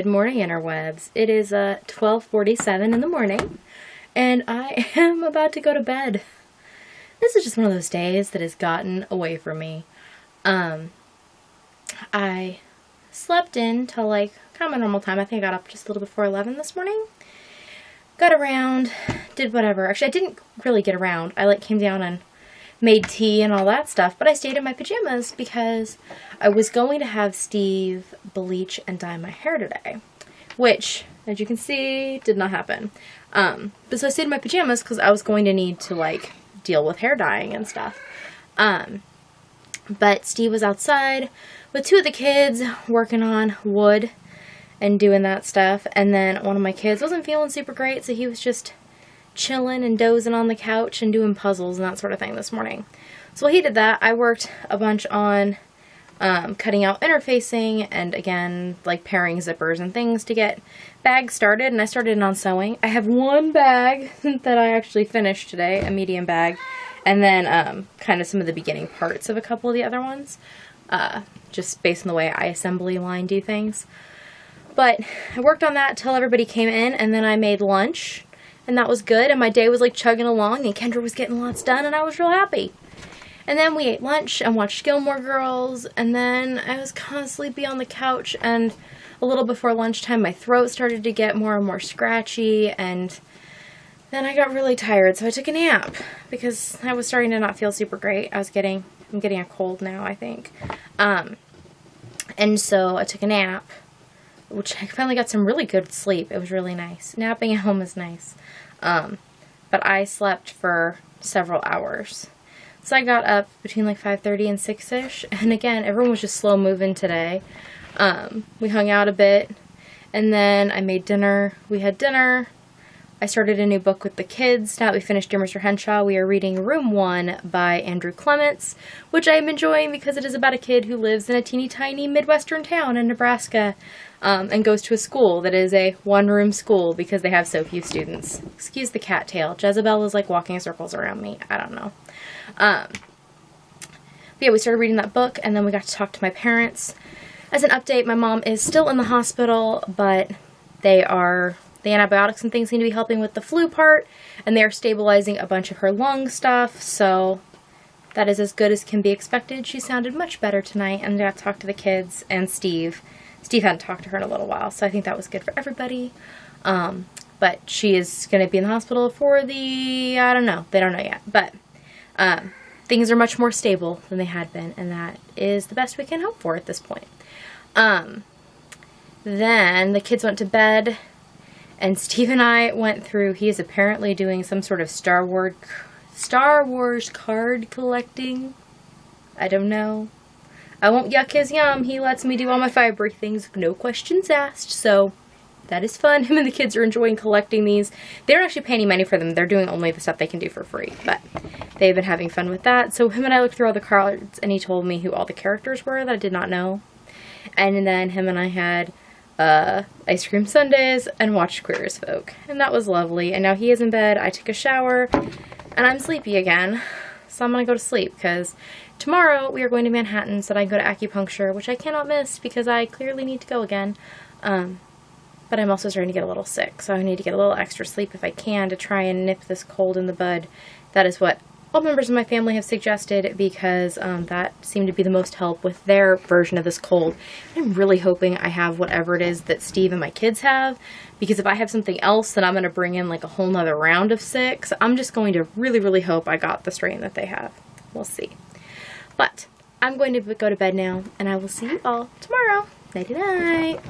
Good morning, interwebs. It is 12:47 in the morning, and I am about to go to bed. This is just one of those days that has gotten away from me. I slept in till like kind of my normal time. I think I got up just a little before 11 this morning. Got around, did whatever. Actually, I didn't really get around. I came down and made tea and all that stuff, but I stayed in my pajamas because I was going to have Steve bleach and dye my hair today, which, as you can see, did not happen. But so I stayed in my pajamas because I was going to need to deal with hair dyeing and stuff. But Steve was outside with two of the kids working on wood and doing that stuff, and then one of my kids wasn't feeling super great, so he was just chilling and dozing on the couch and doing puzzles and that sort of thing this morning. So while he did that, I worked a bunch on cutting out interfacing and again pairing zippers and things to get bags started, and I started on sewing. I have one bag that I actually finished today, a medium bag, and then kind of some of the beginning parts of a couple of the other ones, just based on the way I assembly line do things. But I worked on that till everybody came in, and then I made lunch. And that was good, and my day was chugging along, and Kendra was getting lots done, and I was real happy. And then we ate lunch and watched Gilmore Girls, and then I was kind of sleepy on the couch, and a little before lunchtime my throat started to get more and more scratchy, and then I got really tired, so I took a nap, because I was starting to not feel super great. I'm getting a cold now, I think. And so I took a nap, which I finally got some really good sleep. It was really nice. Napping at home is nice. But I slept for several hours. So I got up between 5:30 and 6-ish. And again, everyone was just slow moving today. We hung out a bit. And then I made dinner. We had dinner. I started a new book with the kids. Now that we finished Dear Mr. Henshaw, we are reading Room 1 by Andrew Clements, which I am enjoying because it is about a kid who lives in a teeny tiny Midwestern town in Nebraska, and goes to a school that is a one-room school because they have so few students. Excuse the cattail. Jezebel is walking in circles around me. I don't know. But yeah, we started reading that book, and then we got to talk to my parents. As an update, my mom is still in the hospital, but the antibiotics and things seem to be helping with the flu part, and they are stabilizing a bunch of her lung stuff, so that is as good as can be expected. She sounded much better tonight, and I got to talk to the kids and Steve. Steve hadn't talked to her in a little while, so I think that was good for everybody. But she is going to be in the hospital for I don't know. They don't know yet. But things are much more stable than they had been, and that is the best we can hope for at this point. Then the kids went to bed, and Steve and I went through, he is apparently doing some sort of Star Wars card collecting. I don't know. I won't yuck his yum. He lets me do all my fibery things, no questions asked, so that is fun. Him and the kids are enjoying collecting these. They don't actually pay any money for them. They're doing only the stuff they can do for free, but they've been having fun with that. So him and I looked through all the cards, and he told me who all the characters were that I did not know. And then him and I had ice cream sundaes and watched Queer as Folk, and that was lovely. And now he is in bed. I took a shower, and I'm sleepy again, so I'm gonna go to sleep because tomorrow we are going to Manhattan so that I can go to acupuncture, which I cannot miss because I clearly need to go again. But I'm also starting to get a little sick, so I need to get a little extra sleep if I can to try and nip this cold in the bud. That is what all members of my family have suggested because that seemed to be the most help with their version of this cold. I'm really hoping I have whatever it is that Steve and my kids have, because if I have something else, then I'm going to bring in a whole nother round of sick. So I'm just going to really, really hope I got the strain that they have. We'll see. But I'm going to go to bed now, and I will see you all tomorrow. Nighty-night.